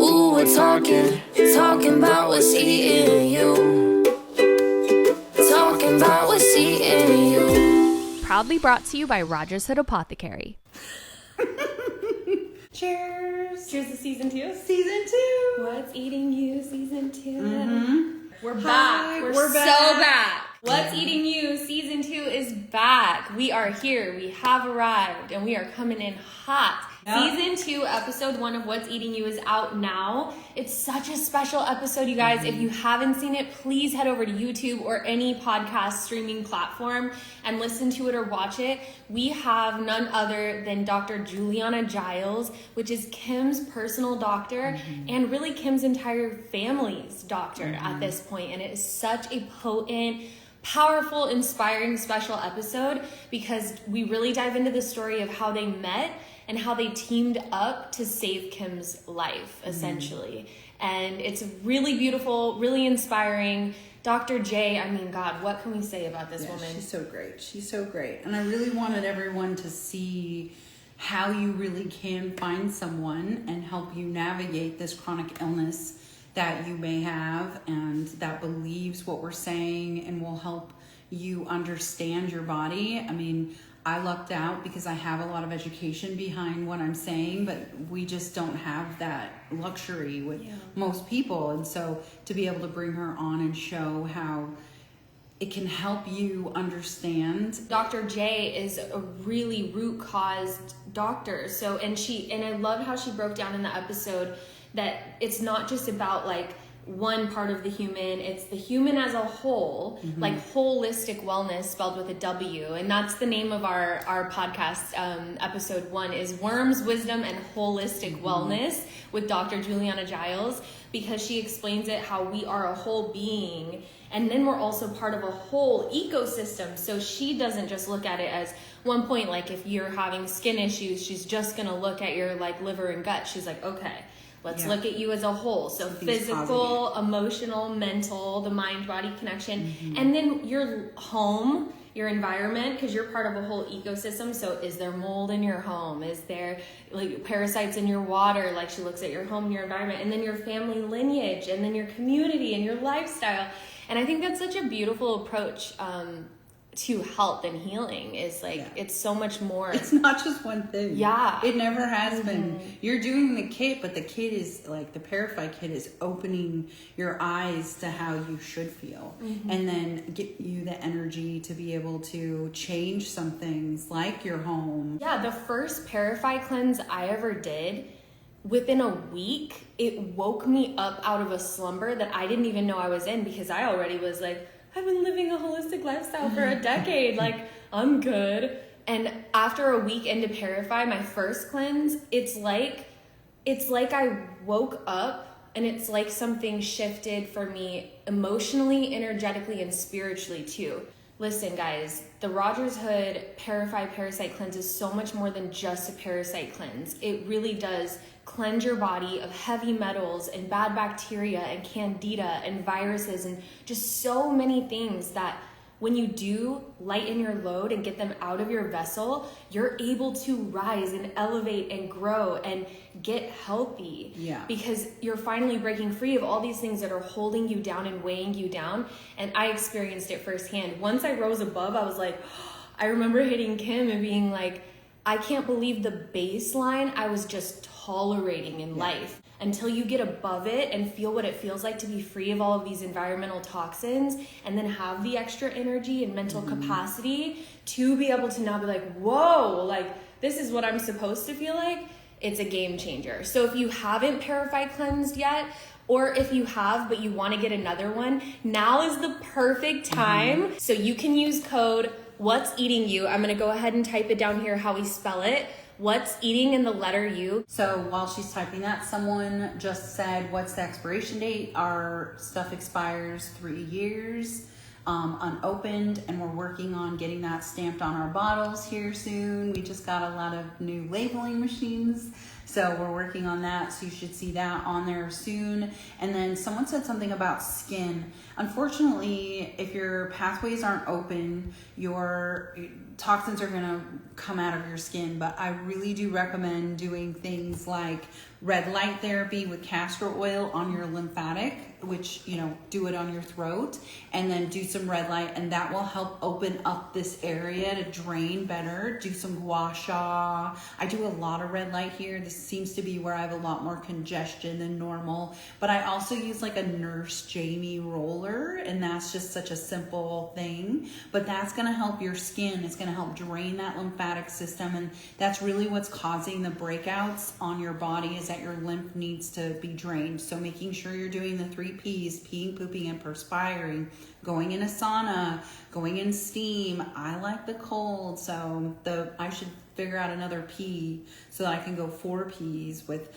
Ooh, we're talking about what's eating you. Talking about what's eating you. Proudly brought to you by Rogers Hood Apothecary. Cheers. Cheers to season 2. Season 2. What's eating you, season 2. Mm-hmm. We're back. We're so back. What's eating you, season 2 is back. We are here. We have arrived, and we are coming in hot. Yep. Season 2, episode 1 of What's Eating You is out now. It's such a special episode, you guys. If you haven't seen it, please head over to YouTube or any podcast streaming platform and listen to it or watch it. We have none other than Dr. Juliana Giles, which is Kim's personal doctor and really Kim's entire family's doctor at this point. And it is such a potent, powerful, inspiring, special episode because we really dive into the story of how they met and how they teamed up to save Kim's life, essentially. And it's really beautiful, really inspiring. Dr. J, I mean, God, what can we say about this woman? She's so great. She's so great. And I really wanted everyone to see how you really can find someone and help you navigate this chronic illness that you may have and that believes what we're saying and will help you understand your body. I mean, I lucked out because I have a lot of education behind what I'm saying, but we just don't have that luxury with most people. And so to be able to bring her on and show how it can help you understand. Dr. J is a really root caused doctor. So, and I love how she broke down in the episode that it's not just about like one part of the human, it's the human as a whole, like holistic wellness spelled with a W. And that's the name of our podcast, episode 1 is Worms, Wisdom, and Holistic Wellness with Dr. Juliana Giles, because she explains it how we are a whole being and then we're also part of a whole ecosystem. So she doesn't just look at it as one point, like if you're having skin issues, she's just gonna look at your like liver and gut. She's like, okay, let's look at you as a whole. So physical, emotional, mental, the mind-body connection. And then your home, your environment, because you're part of a whole ecosystem. So is there mold in your home? Is there like parasites in your water? Like she looks at your home and your environment. And then your family lineage. And then your community and your lifestyle. And I think that's such a beautiful approach to health and healing is like, it's so much more. It's not just one thing. Yeah. It never has been. You're doing the kit, but the kit is like the ParaFy kit is opening your eyes to how you should feel and then get you the energy to be able to change some things like your home. Yeah. The first ParaFy cleanse I ever did, within a week, it woke me up out of a slumber that I didn't even know I was in because I already was like, I've been living a holistic lifestyle for a decade. Like, I'm good. And after a week into ParaFy, my first cleanse, it's like I woke up and it's like something shifted for me emotionally, energetically, and spiritually too. Listen, guys, the Rogers Hood ParaFy Parasite Cleanse is so much more than just a parasite cleanse. It really does cleanse your body of heavy metals and bad bacteria and candida and viruses and just so many things that when you do lighten your load and get them out of your vessel, you're able to rise and elevate and grow and get healthy. Yeah. Because you're finally breaking free of all these things that are holding you down and weighing you down. And I experienced it firsthand. Once I rose above, I was like, I remember hitting Kim and being like, I can't believe the baseline I was just tolerating in life. Until you get above it and feel what it feels like to be free of all of these environmental toxins and then have the extra energy and mental capacity to be able to now be like, whoa, like this is what I'm supposed to feel like. It's a game changer. So if you haven't ParaFy cleansed yet, or if you have but you want to get another one, now is the perfect time. So you can use code What's Eating You. I'm going to go ahead and type it down here how we spell it. What's Eating in the letter U. So while she's typing that, someone just said, what's the expiration date? Our stuff expires 3 years unopened, and we're working on getting that stamped on our bottles here soon. We just got a lot of new labeling machines, so we're working on that. So you should see that on there soon. And then someone said something about skin. Unfortunately, if your pathways aren't open, your toxins are going to come out of your skin. But I really do recommend doing things like red light therapy with castor oil on your lymphatic, which, do it on your throat, and then do some red light, and that will help open up this area to drain better. Do some gua sha. I do a lot of red light here. This seems to be where I have a lot more congestion than normal, but I also use like a Nurse Jamie roller, and that's just such a simple thing, but that's going to help your skin. It's going to help drain that lymphatic system, and that's really what's causing the breakouts on your body, is that your lymph needs to be drained. So making sure you're doing the 3 P's, peeing, pooping, and perspiring, going in a sauna, going in steam. I like the cold, so I should figure out another P so that I can go 4 P's with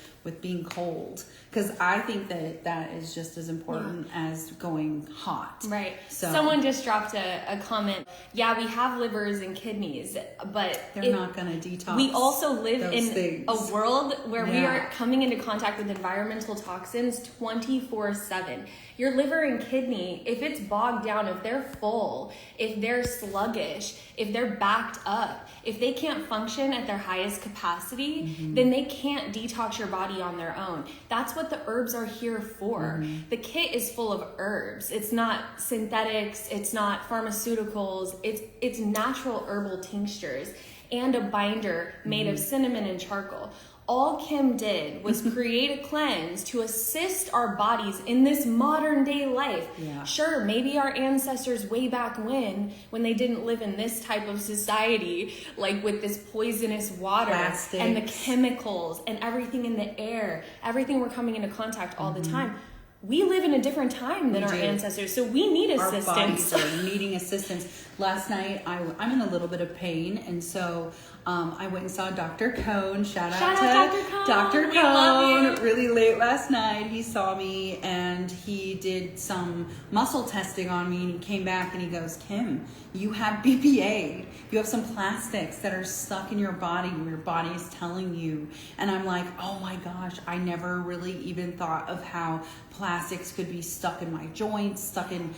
being cold, because I think that is just as important as going hot. Right. So someone just dropped a comment. Yeah, we have livers and kidneys, but they're not going to detox. We also live in things. a world where we are coming into contact with environmental toxins 24/7. Your liver and kidney, if it's bogged down, if they're full, if they're sluggish, if they're backed up, if they can't function at their highest capacity, then they can't detox your body on their own. That's what the herbs are here for. The kit is full of herbs. It's not synthetics, it's not pharmaceuticals, it's natural herbal tinctures and a binder made of cinnamon and charcoal. All Kim did was create a cleanse to assist our bodies in this modern day life. Yeah. Sure, maybe our ancestors way back when they didn't live in this type of society, like with this poisonous water, plastics, and the chemicals and everything in the air, everything we're coming into contact all the time. We live in a different time than our ancestors, so we need assistance. Our bodies are needing assistance. Last night, I'm in a little bit of pain, and so I went and saw Dr. Cone. Shout out to Dr. Cone. Really late last night, he saw me, and he did some muscle testing on me, and he came back and he goes, Kim, you have BPA. You have some plastics that are stuck in your body. Your body is telling you. And I'm like, oh my gosh, I never really even thought of how plastics could be stuck in my joints, stuck in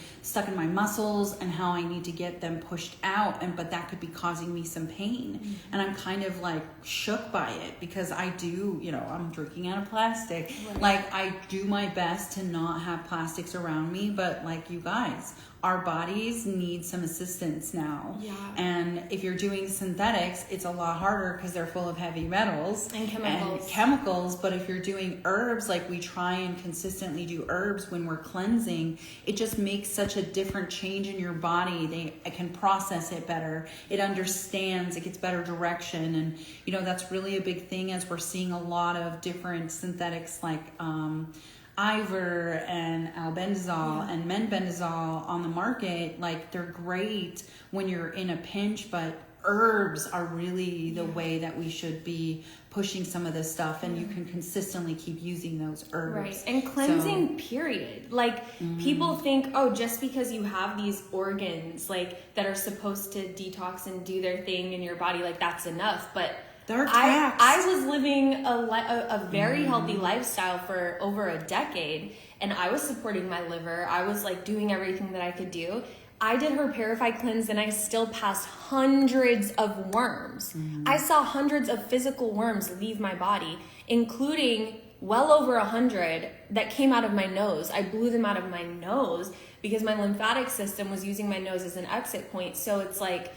my muscles, and how I need to get them pushed out, but that could be causing me some pain. And I'm kind of like shook by it, because I do, I'm drinking out of plastic. Right. Like, I do my best to not have plastics around me, but like you guys, our bodies need some assistance now. Yeah. And if you're doing synthetics, it's a lot harder because they're full of heavy metals and chemicals. But if you're doing herbs, like we try and consistently do herbs when we're cleansing, it just makes such a different change in your body. It can process it better. It understands. It gets better direction. And, that's really a big thing, as we're seeing a lot of different synthetics like Ivor and albendazole and menbendazole on the market. Like, they're great when you're in a pinch, but herbs are really the way that we should be pushing some of this stuff, and you can consistently keep using those herbs. Right. And cleansing, period. Like, people think, just because you have these organs, like, that are supposed to detox and do their thing in your body, like, that's enough. But I was living a very healthy lifestyle for over a decade, and I was supporting my liver. I was like doing everything that I could do. I did her ParaFy cleanse, and I still passed hundreds of worms. I saw hundreds of physical worms leave my body, including well over 100 that came out of my nose. I blew them out of my nose because my lymphatic system was using my nose as an exit point. So it's like,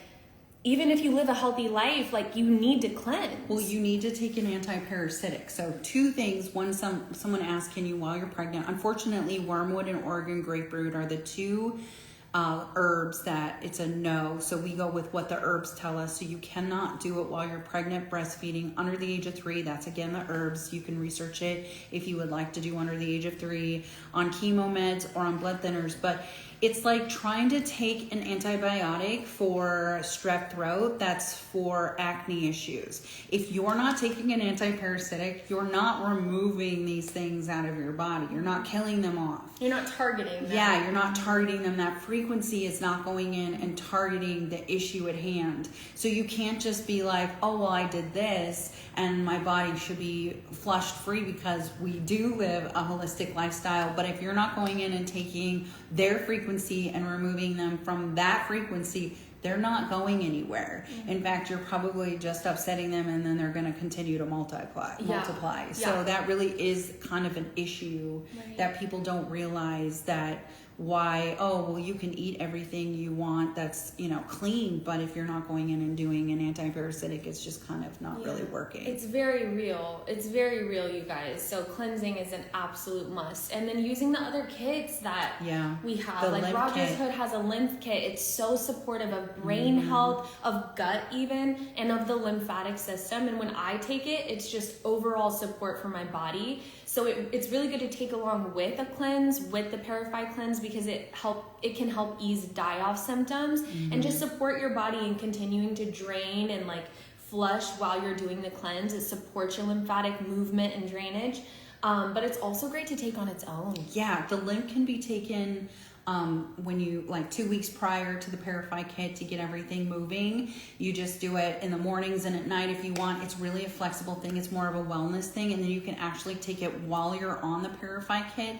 even if you live a healthy life, like, you need to cleanse. Well, you need to take an anti-parasitic. So 2 things. One, someone asked, can you while you're pregnant? Unfortunately, wormwood and Oregon grapefruit are the 2 herbs that it's a no. So we go with what the herbs tell us. So you cannot do it while you're pregnant, breastfeeding, under the age of 3. That's again the herbs. You can research it if you would like to do under the age of 3 on chemo meds or on blood thinners. But it's like trying to take an antibiotic for strep throat that's for acne issues. If you're not taking an anti-parasitic, you're not removing these things out of your body. You're not killing them off. You're not targeting them. Yeah, you're not targeting them. That frequency is not going in and targeting the issue at hand. So you can't just be like, oh, well, I did this and my body should be flushed free, because we do live a holistic lifestyle. But if you're not going in and taking their frequency and removing them from that frequency, they're not going anywhere. In fact, you're probably just upsetting them, and then they're going to continue to multiply. So that really is kind of an issue that people don't realize, that why, you can eat everything you want that's, clean, but if you're not going in and doing an anti-parasitic, it's just kind of not really working. It's very real, you guys. So cleansing is an absolute must. And then using the other kits that we have, like Rogers Hood has a lymph kit. It's so supportive of brain health, of gut even, and of the lymphatic system. And when I take it, it's just overall support for my body. So it's really good to take along with a cleanse, with the ParaFy cleanse, because it can help ease die-off symptoms and just support your body in continuing to drain and like flush while you're doing the cleanse. It supports your lymphatic movement and drainage. But it's also great to take on its own. Yeah, the lymph can be taken when you, like 2 weeks prior to the ParaFy kit, to get everything moving. You just do it in the mornings and at night if you want. It's really a flexible thing. It's more of a wellness thing, and then you can actually take it while you're on the ParaFy kit.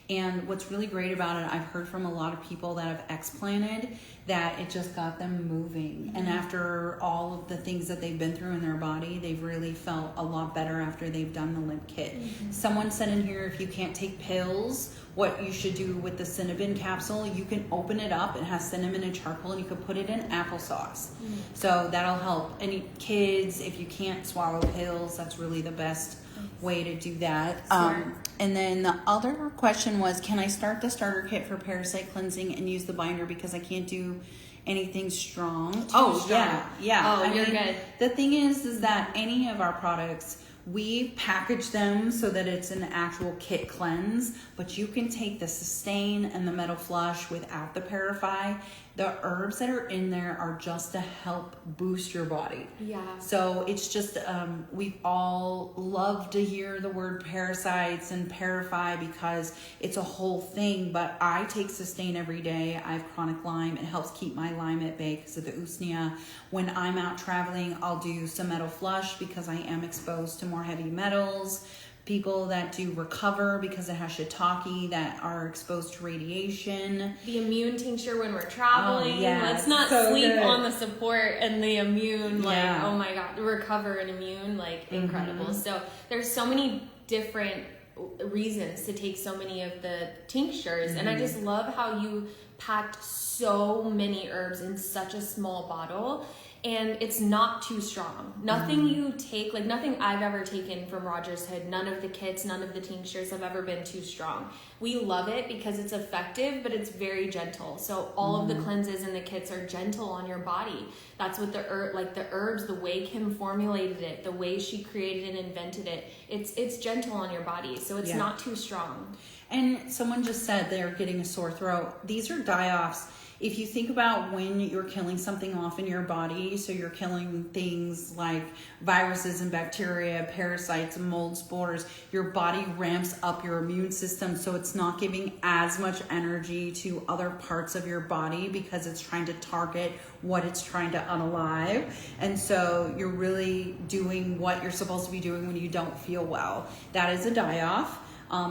And what's really great about it, I've heard from a lot of people that have explanted that it just got them moving. And after all of the things that they've been through in their body, they've really felt a lot better after they've done the lymph kit. Someone said in here, if you can't take pills, what you should do with the cinnamon capsule, you can open it up. It has cinnamon and charcoal, and you can put it in applesauce. So that'll help any kids. If you can't swallow pills, that's really the best way to do that. And then the other question was, can I start the starter kit for parasite cleansing and use the binder because I can't do anything strong? Yeah. You're good. The thing is that any of our products, we package them so that it's an actual kit cleanse, but you can take the Sustain and the Metal Flush without the ParaFy. The herbs that are in there are just to help boost your body. Yeah. So it's just, we all love to hear the word parasites and ParaFy because it's a whole thing, but I take Sustain every day. I have chronic Lyme. It helps keep my Lyme at bay because of the usnea. When I'm out traveling, I'll do some Metal Flush because I am exposed to more heavy metals. People that do Recover because it has shiitake that are exposed to radiation. The immune tincture when we're traveling. Let's not sleep on the support and the immune. Oh my God, Recover and immune, incredible. So there's so many different reasons to take so many of the tinctures. And I just love how you packed so many herbs in such a small bottle. And it's not too strong. Nothing you take, nothing I've ever taken from Rogers Hood, none of the kits, none of the tinctures have ever been too strong. We love it because it's effective, but it's very gentle. So all of the cleanses and the kits are gentle on your body. That's what the herbs, the way Kim formulated it, the way she created and invented it, it's gentle on your body. So it's not too strong. And someone just said they're getting a sore throat. These are die-offs. If you think about when you're killing something off in your body, so you're killing things like viruses and bacteria, parasites, mold spores, your body ramps up your immune system, so it's not giving as much energy to other parts of your body because it's trying to target what it's trying to unalive. And so you're really doing what you're supposed to be doing when you don't feel well. That is a die-off.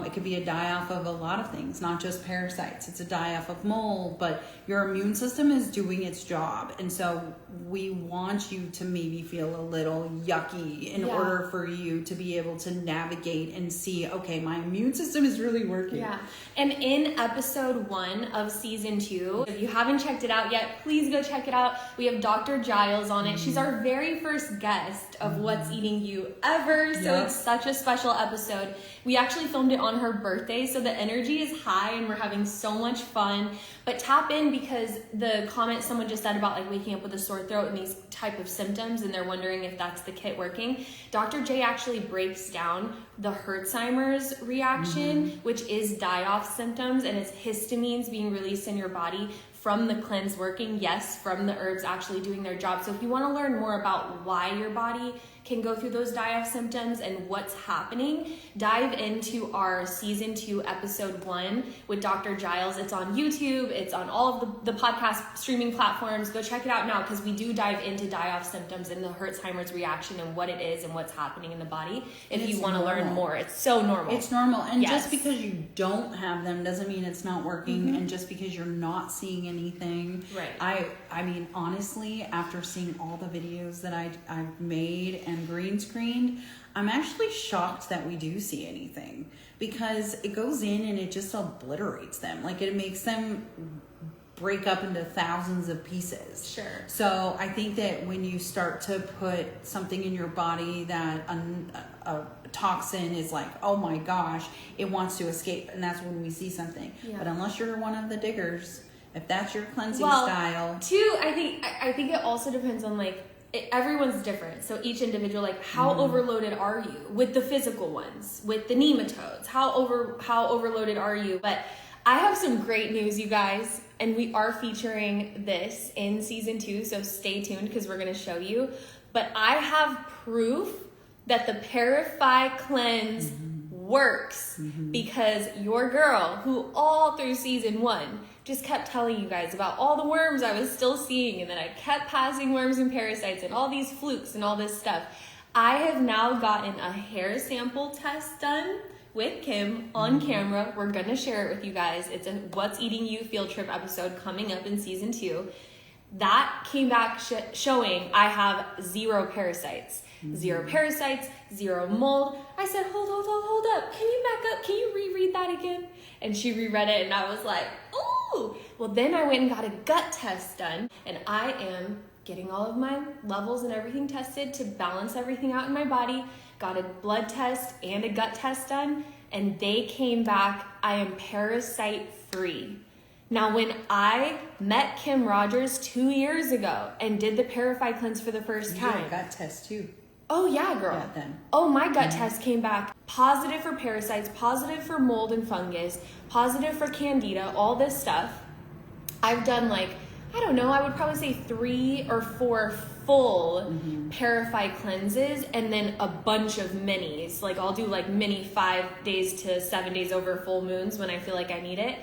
It could be a die-off of a lot of things, not just parasites. It's a die-off of mold, but your immune system is doing its job. And so we want you to maybe feel a little yucky in order for you to be able to navigate and see, okay, my immune system is really working. Yeah. And in episode 1 of season 2, if you haven't checked it out yet, please go check it out. We have Dr. Giles on it. She's our very first guest of What's Eating You ever. So it's such a special episode. We actually filmed it on her birthday, so the energy is high and we're having so much fun. But tap in because the comment someone just said about waking up with a sore throat and these type of symptoms, and they're wondering if that's the kit working. Dr. J actually breaks down the Herxheimer's reaction, which is die-off symptoms, and it's histamines being released in your body from the cleanse working, from the herbs actually doing their job. So if you want to learn more about why your body can go through those die-off symptoms and what's happening, dive into our season 2 episode 1 with Dr. Giles. It's on YouTube, it's on all of the podcast streaming platforms. Go check it out now because we do dive into die-off symptoms and the Herxheimer's reaction and what it is and what's happening in the body. If you want to learn more, it's so normal. It's normal. And just because you don't have them doesn't mean it's not working. And just because you're not seeing anything. Right. I mean, honestly, after seeing all the videos that I've made and green screened, I'm actually shocked that we do see anything, because it goes in and it just obliterates them. Like, it makes them break up into thousands of pieces. Sure. So I think that when you start to put something in your body that a toxin is like, oh my gosh, it wants to escape, and that's when we see something. Yeah. But unless you're one of the diggers, if that's your cleansing style. Too, I think it also depends on, like, everyone's different. So each individual, like, how overloaded are you with the physical ones, with the nematodes? How overloaded are you? But I have some great news, you guys, and we are featuring this in season 2, so stay tuned because we're going to show you. But I have proof that the ParaFy cleanse works, because your girl, who all through season 1 just kept telling you guys about all the worms I was still seeing, and then I kept passing worms and parasites and all these flukes and all this stuff. I have now gotten a hair sample test done with Kim on camera. We're gonna share it with you guys. It's a What's Eating You field trip episode coming up in season 2. That came back showing I have 0 parasites. 0 parasites, 0 mold. I said, hold up. Can you back up? Can you reread that again? And she reread it, and I was like, ooh. Well, then I went and got a gut test done, and I am getting all of my levels and everything tested to balance everything out in my body. Got a blood test and a gut test done, and they came back, I am parasite free. Now, when I met Kim Rogers 2 years ago and did the ParaFy cleanse for the first time. You did a gut test too. Oh yeah, girl. Yeah, then. Oh, my gut test came back positive for parasites, positive for mold and fungus, positive for candida, all this stuff. I've done, like, I don't know, I would probably say 3 or 4 full ParaFy cleanses, and then a bunch of minis. Like, I'll do like mini 5 days to 7 days over full moons when I feel like I need it.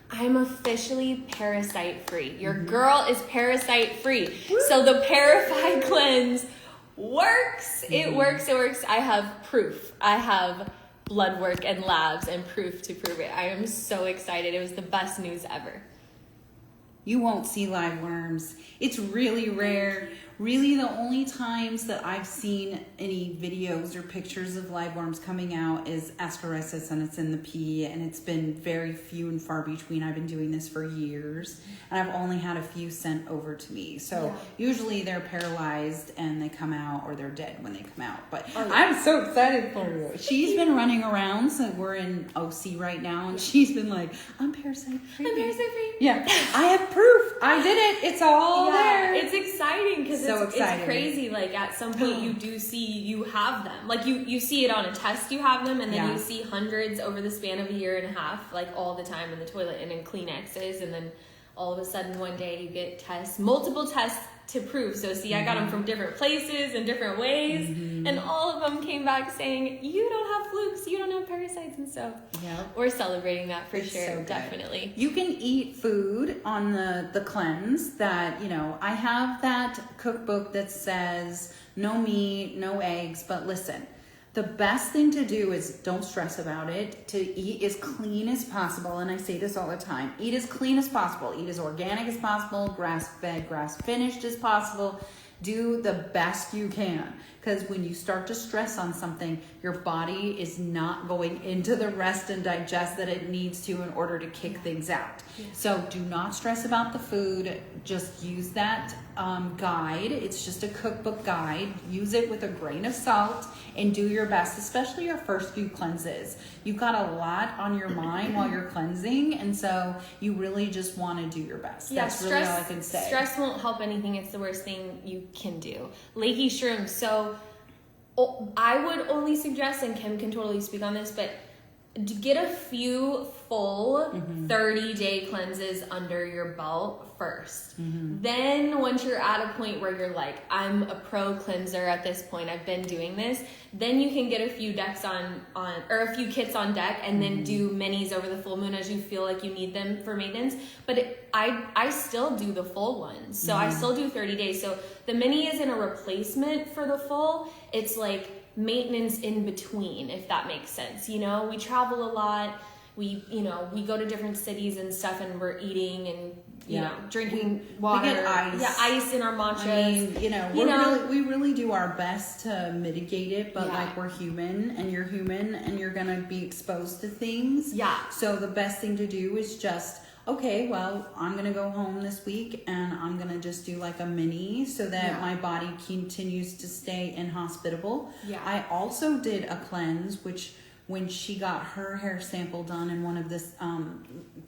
I'm officially parasite free. Your girl is parasite free. So the ParaFy cleanse works. It works. I have proof. I have blood work and labs and proof to prove it. I am so excited. It was the best news ever. You won't see live worms. It's really rare. Really, the only times that I've seen any videos or pictures of live worms coming out is ascaris, and it's in the pee, and it's been very few and far between. I've been doing this for years, and I've only had a few sent over to me. So usually they're paralyzed and they come out, or they're dead when they come out. But I'm so excited for you. She's been running around, so we're in OC right now, and she's been like, I'm parasite free. I'm parasite free. Yeah, I have proof. I did it. It's all there. It's exciting because So it's exciting. crazy. Like, at some point you do see you have them. Like, you see it on a test, you have them, and then you see hundreds over the span of a year and a half, like all the time in the toilet and in Kleenexes, and then all of a sudden one day you get tests, multiple tests to prove. So see, I got them from different places and different ways, and all of them came back saying, you don't have flukes, you don't have parasites, and so we're celebrating that for sure. So definitely. You can eat food on the cleanse that, I have that cookbook that says no meat, no eggs, but listen, the best thing to do is don't stress about it, to eat as clean as possible. And I say this all the time, eat as clean as possible, eat as organic as possible, grass-fed, grass-finished as possible. Do the best you can, because when you start to stress on something, your body is not going into the rest and digest that it needs to in order to kick things out. So do not stress about the food. Just use that guide. It's just a cookbook guide. Use it with a grain of salt and do your best, especially your first few cleanses. You've got a lot on your mind while you're cleansing, and so you really just want to do your best. That's really all I can say. Stress won't help anything. It's the worst thing you can do. Lakey shrooms. So I would only suggest, and Kim can totally speak on this, but get a few full 30-day cleanses under your belt first. Then once you're at a point where you're like, I'm a pro cleanser at this point, I've been doing this, then you can get a few decks on or a few kits on deck, and then do minis over the full moon as you feel like you need them for maintenance. But I still do the full ones. So I still do 30 days. So the mini isn't a replacement for the full. It's like maintenance in between, if that makes sense. We travel a lot. we go to different cities and stuff, and we're eating and drinking we water. get ice. Yeah, ice in our matchas. I mean, we really do our best to mitigate it, but like we're human, and you're human, and you're gonna be exposed to things. Yeah. So the best thing to do is just, okay, well, I'm gonna go home this week and I'm gonna just do like a mini so that my body continues to stay inhospitable. Yeah. I also did a cleanse, which when she got her hair sample done in one of this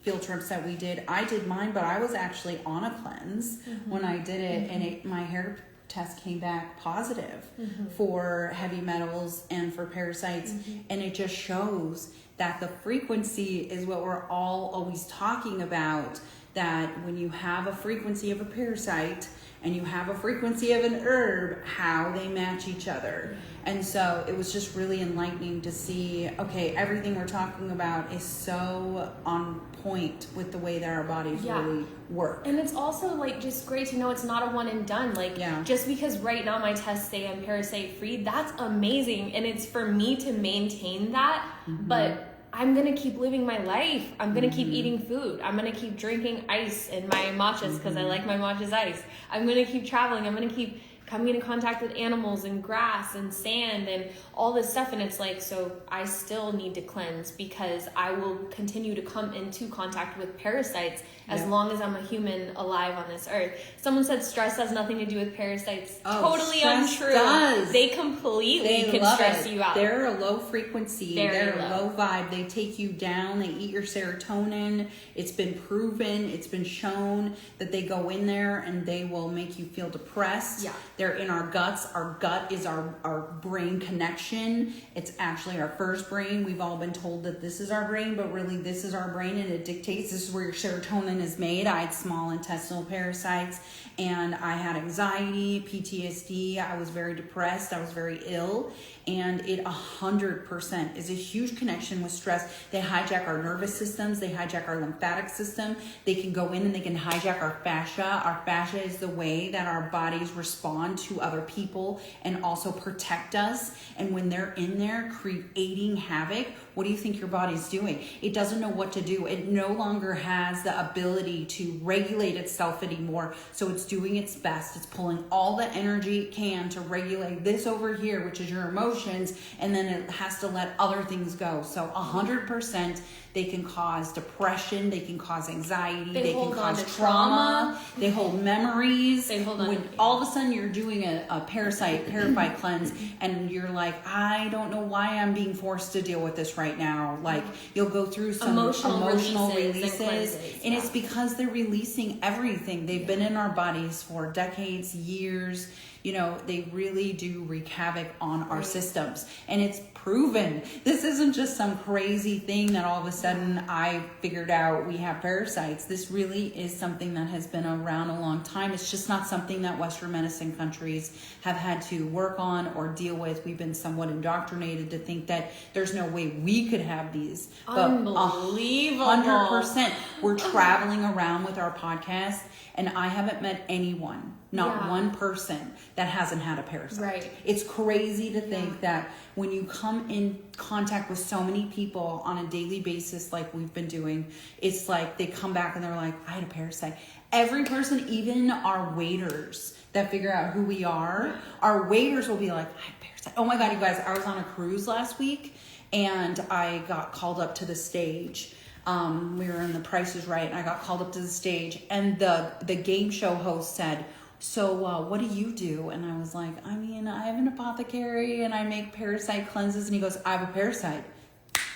field trips that we did, I did mine, but I was actually on a cleanse when I did it, and my hair test came back positive for heavy metals and for parasites, and it just shows that the frequency is what we're all always talking about, that when you have a frequency of a parasite and you have a frequency of an herb, how they match each other. And so it was just really enlightening to see, okay, everything we're talking about is so on point with the way that our bodies really work. And it's also like just great to know it's not a one and done. Like just because right now my tests say I'm parasite free, that's amazing. And it's for me to maintain that, but I'm going to keep living my life. I'm going to keep eating food. I'm going to keep drinking ice in my matchas because I like my matchas ice. I'm going to keep traveling. I'm going to keep coming into contact with animals and grass and sand and all this stuff. And it's like, so I still need to cleanse because I will continue to come into contact with parasites as long as I'm a human alive on this earth. Someone said stress has nothing to do with parasites. Totally untrue. Does. They completely can stress you out. They're a low frequency. They're a low vibe. They take you down. They eat your serotonin. It's been proven. It's been shown that they go in there and they will make you feel depressed. Yeah. They're in our guts. Our gut is our brain connection. It's actually our first brain. We've all been told that this is our brain, but really this is our brain, and it dictates. This is where your serotonin is made. I had small intestinal parasites, and I had anxiety, PTSD. I was very depressed. I was very ill, and it 100% is a huge connection with stress. They hijack our nervous systems. They hijack our lymphatic system. They can go in and they can hijack our fascia. Our fascia is the way that our bodies respond to other people and also protect us. And when they're in there creating havoc, what do you think your body's doing? It doesn't know what to do. It no longer has the ability to regulate itself anymore. So it's doing its best. It's pulling all the energy it can to regulate this over here, which is your emotions, and then it has to let other things go. So 100%, they can cause depression, they can cause anxiety, they can cause trauma, they hold memories. When all of a sudden you're doing a ParaFy cleanse and you're like, I don't know why I'm being forced to deal with this right now. Like, you'll go through some emotional releases, and it's because they're releasing everything. They've been in our bodies for decades, years. You know, they really do wreak havoc on our systems, and it's proven. This isn't just some crazy thing that all of a sudden I figured out we have parasites. This really is something that has been around a long time. It's just not something that Western medicine countries have had to work on or deal with. We've been somewhat indoctrinated to think that there's no way we could have these. Unbelievable. 100%. We're traveling around with our podcast, and I haven't met anyone, not one person, that hasn't had a parasite. Right. It's crazy to think that when you come in contact with so many people on a daily basis like we've been doing, it's like they come back and they're like, I had a parasite. Every person, even our waiters that figure out who we are, our waiters will be like, I had a parasite. Oh my God, you guys, I was on a cruise last week and I got called up to the stage. We were in The Price is Right, and I got called up to the stage, and the game show host said, so what do you do? And I was like, I mean, I have an apothecary and I make parasite cleanses. And he goes, I have a parasite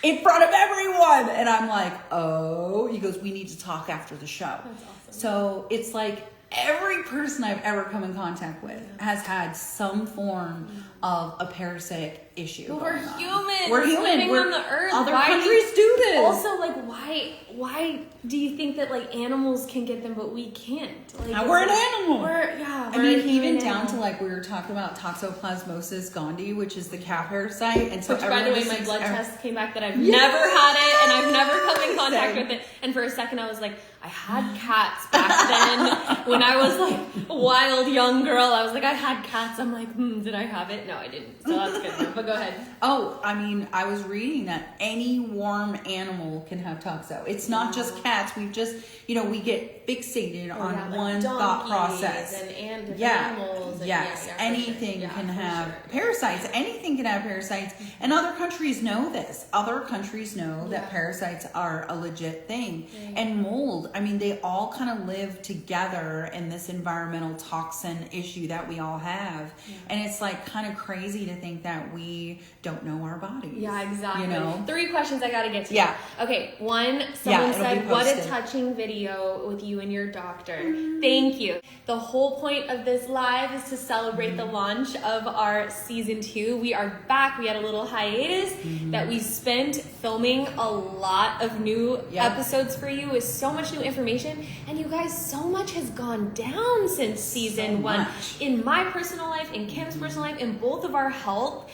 in front of everyone. And I'm like, oh. He goes, we need to talk after the show. That's awesome. So it's like every person I've ever come in contact with has had some form of a parasitic issue. But we're human. We're human. Living on the earth. Other countries do this. Also, like, why do you think that like animals can get them but we can't? Like, we're an animal. I mean, even down to like we were talking about toxoplasmosis gondii, which is the cow parasite, and so which, by the way, my blood test came back that I've never had it, and I've never come in in contact with it. And for a second I was like, I had cats back then when I was like a wild young girl. I was like, I had cats. I'm like, did I have it? No, I didn't. So that's good. But go ahead. Oh, I mean, I was reading that any warm animal can have toxo. It's not just cats. We've just, we get fixated on one thought process. And animals. Yes, anything can have parasites. Anything can have parasites. And other countries know this. Other countries know that parasites are a legit thing. Right. And mold, I mean, they all kind of live together in this environmental toxin issue that we all have. Yeah. And it's like kind of crazy to think that we don't know our bodies. Yeah, exactly. 3 questions I got to get to. Yeah. Okay, one, someone said, what a touching video with you and your doctor. Thank you. The whole point of this live is to celebrate the launch of our season 2. We are back. We had a little hiatus that we spent filming a lot of new episodes for you with so much new information. And you guys, so much has gone down since season 1. In my personal life, in Kim's personal life, in both of our health.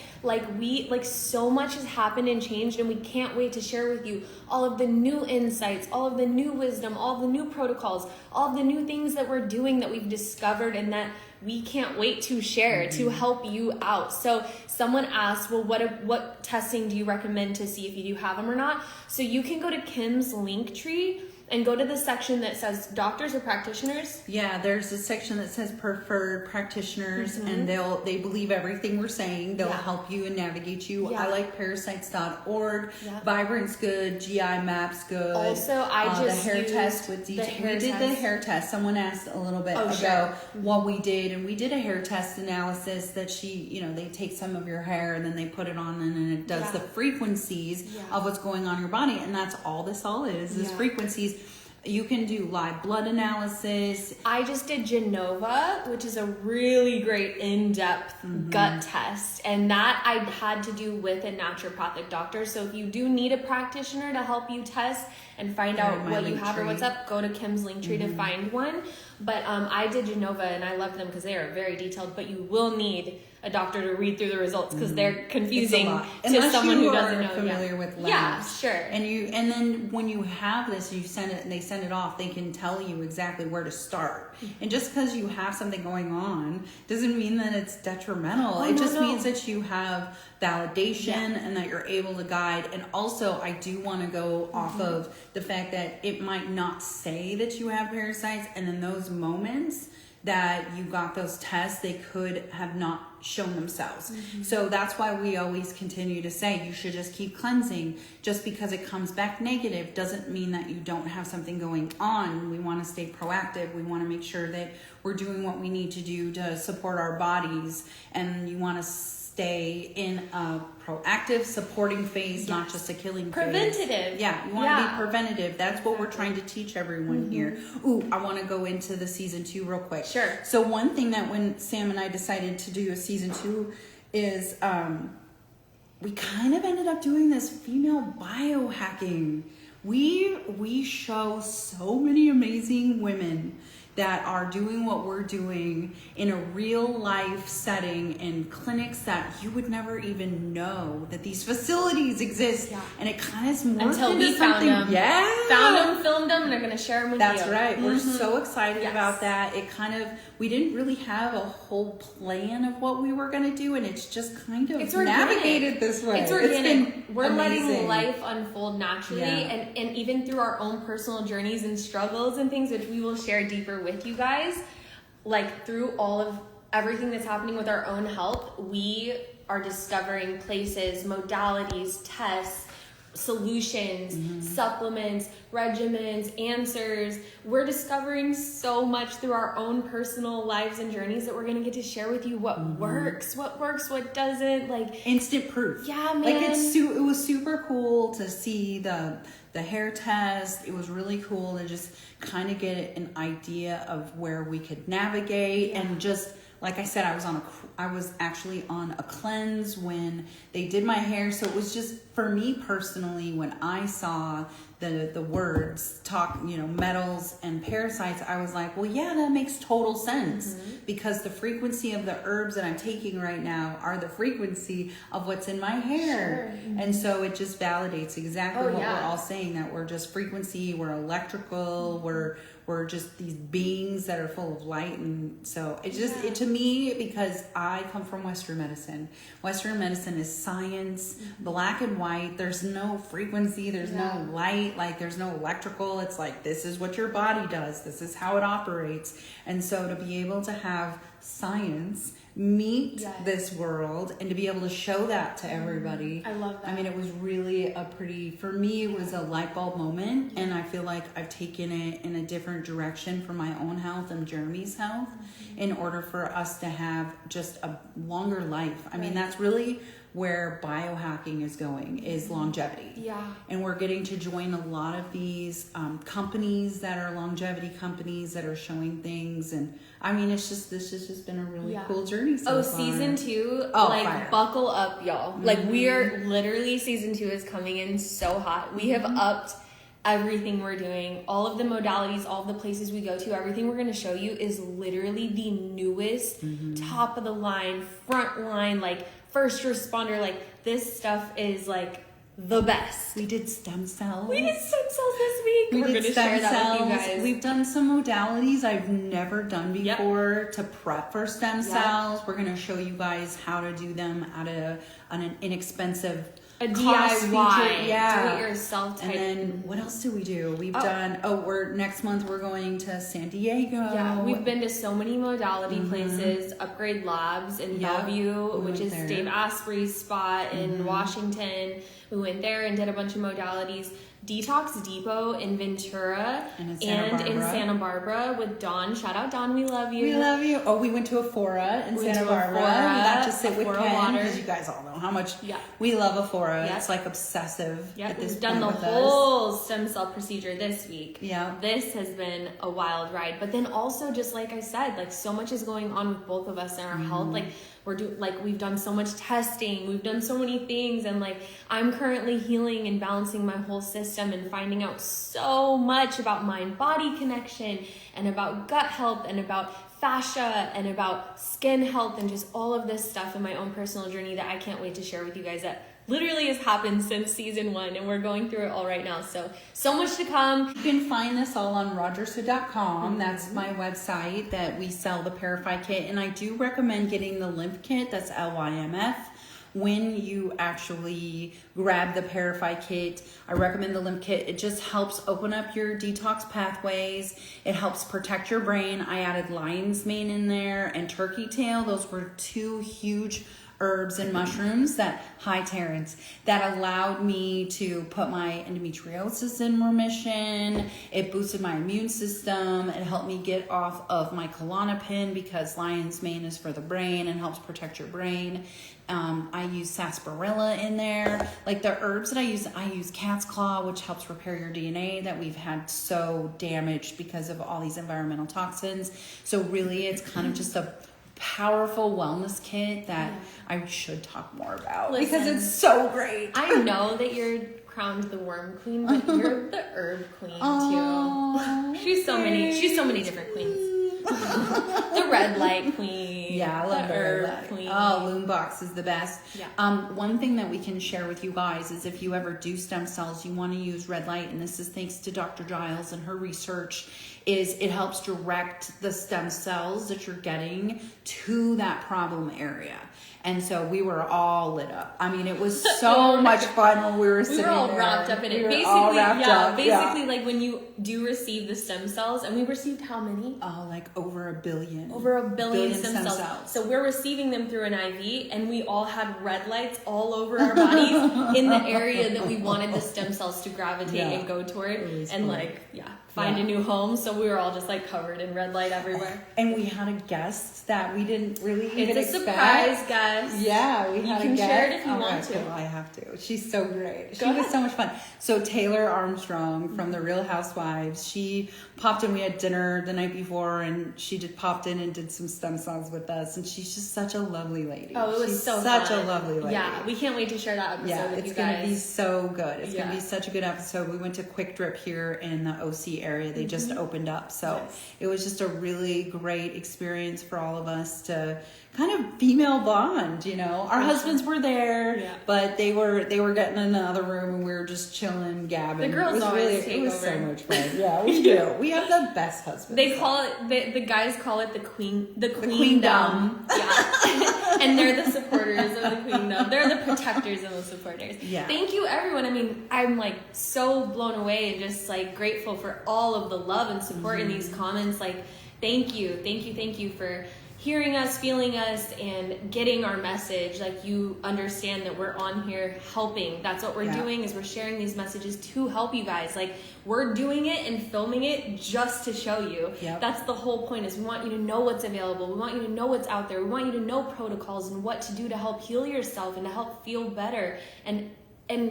So much has happened and changed, and we can't wait to share with you all of the new insights, all of the new wisdom, all of the new protocols, all of the new things that we're doing that we've discovered and that we can't wait to share to help you out. So someone asked, well, what testing do you recommend to see if you do have them or not? So you can go to Kim's link tree and go to the section that says doctors or practitioners. Yeah, there's a section that says preferred practitioners, and they believe everything we're saying. They'll help you and navigate you. I like parasites.org. Vibrant's good. GI Map's good. Also, I just the hair test with deets. We did the hair test. Someone asked a little bit ago what we did, and we did a hair test analysis that they take some of your hair and then they put it on, and then it does the frequencies of what's going on in your body, and that's all this is frequencies. You can do live blood analysis. I just did Genova, which is a really great in-depth gut test. And that I had to do with a naturopathic doctor. So if you do need a practitioner to help you test and find out what you have or what's up, go to Kim's link tree to find one. But I did Genova, and I loved them because they are very detailed. But you will need a doctor to read through the results because they're confusing to someone who doesn't know. Familiar with labs. Yeah, sure. And then when you have this, you send it, and they send it off. They can tell you exactly where to start. And just because you have something going on doesn't mean that it's detrimental. It just means that you have validation and that you're able to guide. And also, I do want to go off of the fact that it might not say that you have parasites, and in those moments that you got those tests, they could have not shown themselves. So that's why we always continue to say you should just keep cleansing. Just because it comes back negative doesn't mean that you don't have something going on. We want to stay proactive. We want to make sure that we're doing what we need to do to support our bodies, and you want to stay in a proactive supporting phase, not just a killing preventative phase. Yeah, you want to be preventative. That's what we're trying to teach everyone here. Ooh, I want to go into the season 2 real quick. Sure. So one thing that when Sam and I decided to do a season 2 is we kind of ended up doing this female biohacking. We show so many amazing women that are doing what we're doing in a real life setting in clinics that you would never even know that these facilities exist. And it kind of is more until we found them. Found them, filmed them, and they're going to share them with you. That's right. We're so excited about that. It kind of, we didn't really have a whole plan of what we were going to do, and it's just kind of navigated this way. It's organic. We're letting life unfold naturally, and even through our own personal journeys and struggles and things, which we will share deeper with you guys, like through all of everything that's happening with our own health, we are discovering places, modalities, tests, solutions, supplements, regimens, answers. We're discovering so much through our own personal lives and journeys that we're going to get to share with you what works, what doesn't, like instant proof. Yeah, man. Like it was super cool to see the hair test. It was really cool to just kind of get an idea of where we could navigate and just, like I said, I was actually on a cleanse when they did my hair, so it was just for me personally, when I saw the words metals and parasites, I was like, well, yeah, that makes total sense, because the frequency of the herbs that I'm taking right now are the frequency of what's in my hair. Sure. And so it just validates exactly what we're all saying, that we're just frequency, we're electrical, we're just these beings that are full of light. And so it just, to me, because I come from Western medicine is science, black and white. There's no frequency, there's no light, like there's no electrical. It's like, this is what your body does, this is how it operates. And so to be able to have science meet this world and to be able to show that to everybody, I love that. I mean, it was really for me, it was a light bulb moment, and I feel like I've taken it in a different direction for my own health and Jeremy's health, in order for us to have just a longer life. I mean, that's really where biohacking is going, is longevity. Yeah. And we're getting to join a lot of these companies that are longevity companies that are showing things. And I mean, this has just been a really cool journey so far. Season 2, fire. Buckle up, y'all. Like, we're literally, season 2 is coming in so hot. We have upped everything we're doing, all of the modalities, all of the places we go to, everything we're going to show you is literally the newest, top of the line, front line, like first responder. Like, this stuff is like the best. We did stem cells. This week. We're going to share that with you guys. We've done some modalities I've never done before to prep for stem cells. We're going to show you guys how to do them on an inexpensive DIY, do-it-yourself type. And then what else do we do? We've done. Next month we're going to San Diego. Yeah, we've been to so many modality places. Upgrade Labs in Bellevue, which is Dave Asprey's spot in Washington. We went there and did a bunch of modalities. Detox Depot in Ventura and in Santa Barbara with Dawn. Shout out Dawn, we love you. We love you. Oh, we went to Aphora in Santa Barbara. We got to sit with Ken, because you guys all know how much we love Aphora. It's like obsessive at this point. We've done the whole stem cell procedure this week. Yeah. This has been a wild ride. But then also, just like I said, like so much is going on with both of us in our health. Like, we've done so much testing, we've done so many things, and like I'm currently healing and balancing my whole system and finding out so much about mind-body connection and about gut health and about fascia and about skin health and just all of this stuff in my own personal journey that I can't wait to share with you guys, that literally has happened since season 1, and we're going through it all right now. So much to come. You can find this all on rogershood.com. That's my website that we sell the ParaFy kit. And I do recommend getting the lymph kit. That's LYMF. When you actually grab the ParaFy kit, I recommend the lymph kit. It just helps open up your detox pathways. It helps protect your brain. I added lion's mane in there and turkey tail. Those were 2 huge herbs and mushrooms hi Terrence, that allowed me to put my endometriosis in remission. It boosted my immune system. It helped me get off of my Klonopin, because lion's mane is for the brain and helps protect your brain. I use sarsaparilla in there. Like the herbs that I use cat's claw, which helps repair your DNA that we've had so damaged because of all these environmental toxins. So really, it's kind of just a powerful wellness kit that I should talk more about. Listen, because it's so great. I know that you're crowned the worm queen, but you're the herb queen too. She's so many different queens. The red light queen. Yeah, I love the herb queen. Oh, Loombox is the best. Yeah. One thing that we can share with you guys is if you ever do stem cells, you want to use red light, and this is thanks to Dr. Giles and her research, is it helps direct the stem cells that you're getting to that problem area. And so we were all lit up. I mean, it was so much fun when we were sitting there. We were all wrapped up in it. Basically, like when you do receive the stem cells, and we received how many? Oh, like over 1 billion. Over 1 billion stem cells. So we're receiving them through an IV, and we all had red lights all over our bodies in the area that we wanted the stem cells to gravitate and go toward. And cool. Find a new home. So we were all just like covered in red light everywhere. And we had a guest that we didn't really even expect. It's a surprise guest. Yeah, we had a guest. You can share it if you want to. Cool, I have to. She's so great. She was so much fun. So Taylor Armstrong from The Real Housewives, she popped in. We had dinner the night before, and she just popped in and did some stem cells with us, and she's just such a lovely lady. Oh, it was she's so such fun. a lovely lady. Yeah, we can't wait to share that episode with it's you gonna guys. be so good. It's Yeah. gonna be such a good episode. We went to Quick Drip here in the OC area. They just opened up, so it was just a really great experience for all of us to kind of female bond. You know, our husbands were there, but they were getting in another room, and we were just chilling, gabbing. The girls it was always take it was over. so much fun. Yeah, we do. We have the best husbands. They call it the guys call it the queendom. queendom. Yeah, and they're the supporters of the queendom. They're the protectors of the supporters. Yeah. Thank you, everyone. I mean, I'm like so blown away and just like grateful for all of the love and support in these comments. Like, thank you for hearing us, feeling us, and getting our message. Like, you understand that we're on here helping. That's what we're doing, is we're sharing these messages to help you guys. Like, we're doing it and filming it just to show you. That's the whole point, is we want you to know what's available. We want you to know what's out there. We want you to know protocols and what to do to help heal yourself and to help feel better and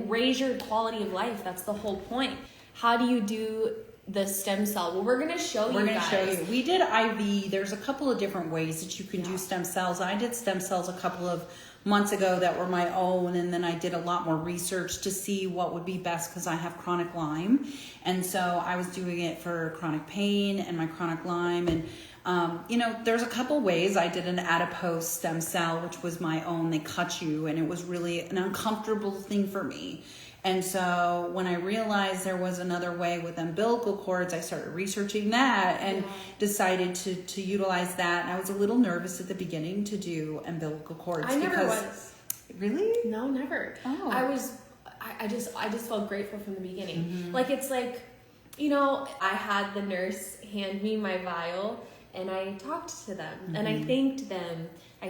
raise your quality of life. That's the whole point. How do you do the stem cell? Well, we're going to show you guys. We did IV. There's a couple of different ways that you can do stem cells. I did stem cells a couple of months ago that were my own, and then I did a lot more research to see what would be best, because I have chronic Lyme, and so I was doing it for chronic pain and my chronic Lyme. And you know, there's a couple ways. I did an adipose stem cell, which was my own. They cut you, and it was really an uncomfortable thing for me. And so when I realized there was another way with umbilical cords, I started researching that and decided to utilize that. And I was a little nervous at the beginning to do umbilical cords. I never was. Really? No, never. Oh. I just felt grateful from the beginning. Like, it's like, you know, I had the nurse hand me my vial, and I talked to them, and I thanked them. I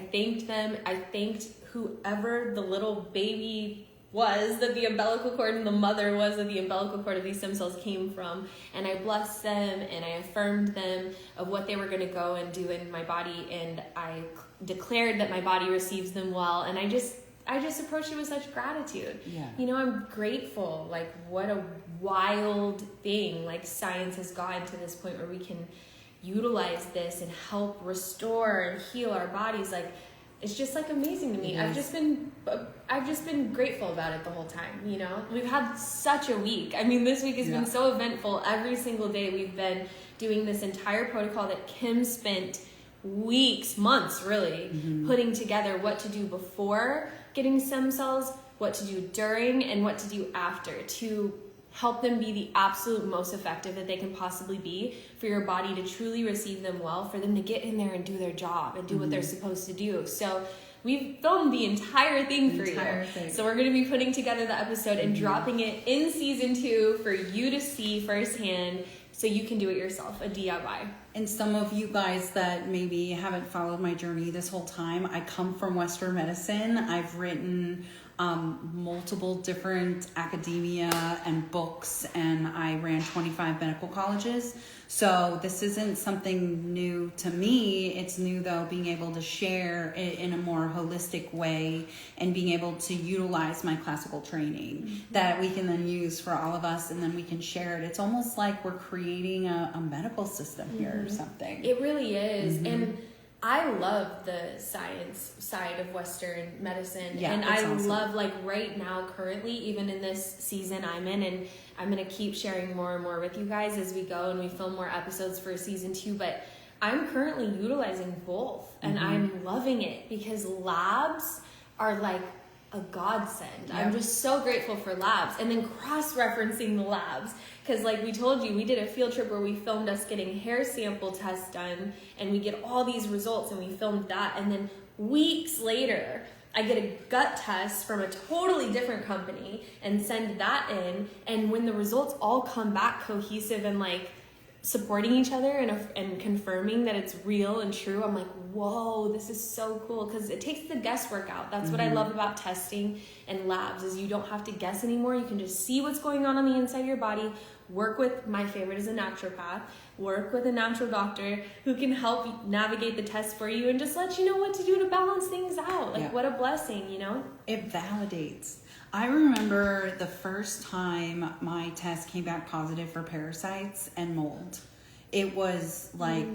thanked whoever the little baby was that the umbilical cord and the mother was that the umbilical cord of these stem cells came from, and I blessed them and I affirmed them of what they were going to go and do in my body, and I declared that my body receives them well, and I just approached it with such gratitude. You know, I'm grateful. Like, what a wild thing, like, science has gotten to this point where we can utilize this and help restore and heal our bodies. Like, it's just like amazing to me. I've just been grateful about it the whole time. You know, we've had such a week. I mean, this week has been so eventful. Every single day we've been doing this entire protocol that Kim spent weeks, months really, putting together what to do before getting stem cells, what to do during, and what to do after, to help them be the absolute most effective that they can possibly be, for your body to truly receive them well, for them to get in there and do their job and do what they're supposed to do. So we've filmed the entire thing for you. So we're going to be putting together the episode and dropping it in season 2 for you to see firsthand, so you can do it yourself, a DIY. And some of you guys that maybe haven't followed my journey this whole time, I come from Western medicine. I've written multiple different academia and books, and I ran 25 medical colleges. So this isn't something new to me. It's new, though, being able to share it in a more holistic way and being able to utilize my classical training that we can then use for all of us, and then we can share it. It's almost like we're creating a medical system here or something. It really is. And I love the science side of Western medicine. And I love, like, right now, currently, even in this season I'm in, and I'm going to keep sharing more and more with you guys as we go and we film more episodes for season 2, but I'm currently utilizing both, and I'm loving it, because labs are like a godsend. I'm just so grateful for labs, and then cross-referencing the labs, because like we told you, we did a field trip where we filmed us getting hair sample tests done, and we get all these results, and we filmed that, and then weeks later I get a gut test from a totally different company and send that in, and when the results all come back cohesive and like supporting each other and confirming that it's real and true, I'm like, whoa, this is so cool, because it takes the guesswork out. That's what I love about testing and labs, is you don't have to guess anymore. You can just see what's going on the inside of your body, work with, my favorite is a naturopath, work with a natural doctor who can help navigate the test for you and just let you know what to do to balance things out. Like, what a blessing, you know? It validates. I remember the first time my test came back positive for parasites and mold. it was like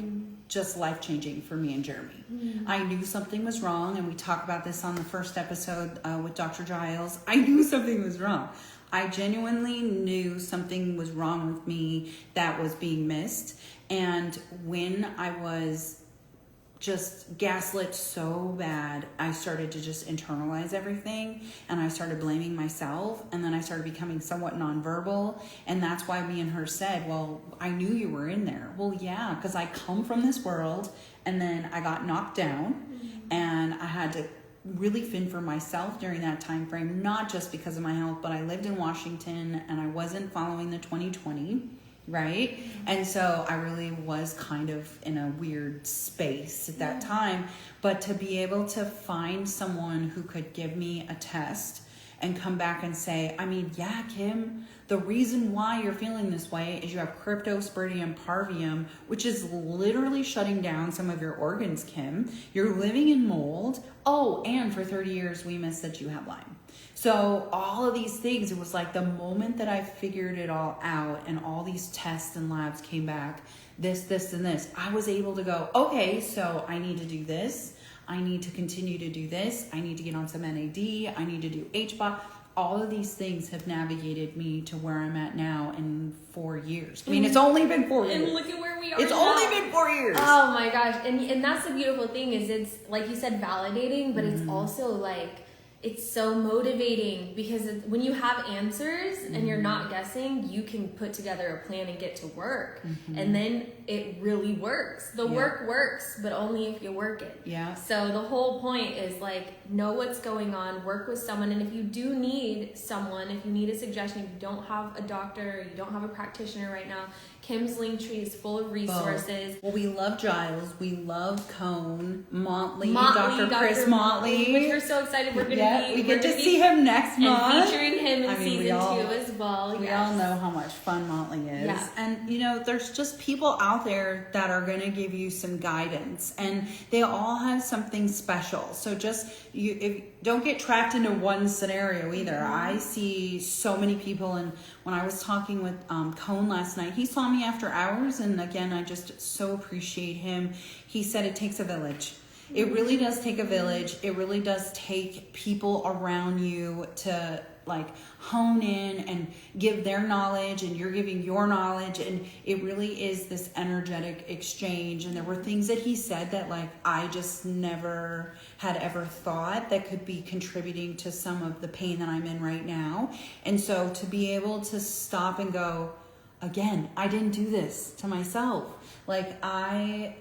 just life-changing for me and Jeremy. I knew something was wrong, and we talk about this on the first episode with Dr. Giles. I knew something was wrong. I genuinely knew something was wrong with me that was being missed. And when I was just gaslit so bad, I started to just internalize everything, and I started blaming myself, and then I started becoming somewhat nonverbal. And that's why me and her said, well, I knew you were in there. Well, yeah, because I come from this world, and then I got knocked down, and I had to really fend for myself during that time frame, not just because of my health, but I lived in Washington and I wasn't following the 2020, right? And so I really was kind of in a weird space at that time. But to be able to find someone who could give me a test and come back and say, I mean, yeah, Kim, the reason why you're feeling this way is you have cryptosporidium parvium, which is literally shutting down some of your organs, Kim. You're living in mold. Oh, and for 30 years, we missed that you have Lyme. So all of these things, it was like the moment that I figured it all out and all these tests and labs came back, this, and this, I was able to go, okay, so I need to do this. I need to continue to do this. I need to get on some NAD. I need to do HBOT. All of these things have navigated me to where I'm at now in 4 years. I mean, it's only been 4 years. And look at where we are It's now. only been 4 years. Oh my gosh. And that's the beautiful thing is it's, like you said, validating, but it's also like, it's so motivating because when you have answers and you're not guessing, you can put together a plan and get to work. And then it really works. The work works, but only if you work it. Yeah. So the whole point is like, know what's going on, work with someone. And if you do need someone, if you need a suggestion, if you don't have a doctor, you don't have a practitioner right now, Kim's Linktree is full of resources. Well, we love Giles. We love Cone, Motley, Motley, Dr. Chris Motley. Which we're so excited. We're going to be. We get to see him next month. And featuring him in season 2 as well. We all know how much fun Motley is. Yeah. And, you know, there's just people out there that are going to give you some guidance. And they all have something special. So just, don't get trapped into one scenario either. I see so many people. And when I was talking with Cone last night, he saw me after hours. And again, I just so appreciate him. He said it takes a village. It really does take a village. It really does take people around you to like hone in and give their knowledge, and you're giving your knowledge, and it really is this energetic exchange. And there were things that he said that like I just never had ever thought that could be contributing to some of the pain that I'm in right now. And so to be able to stop and go, again, I didn't do this to myself. Like I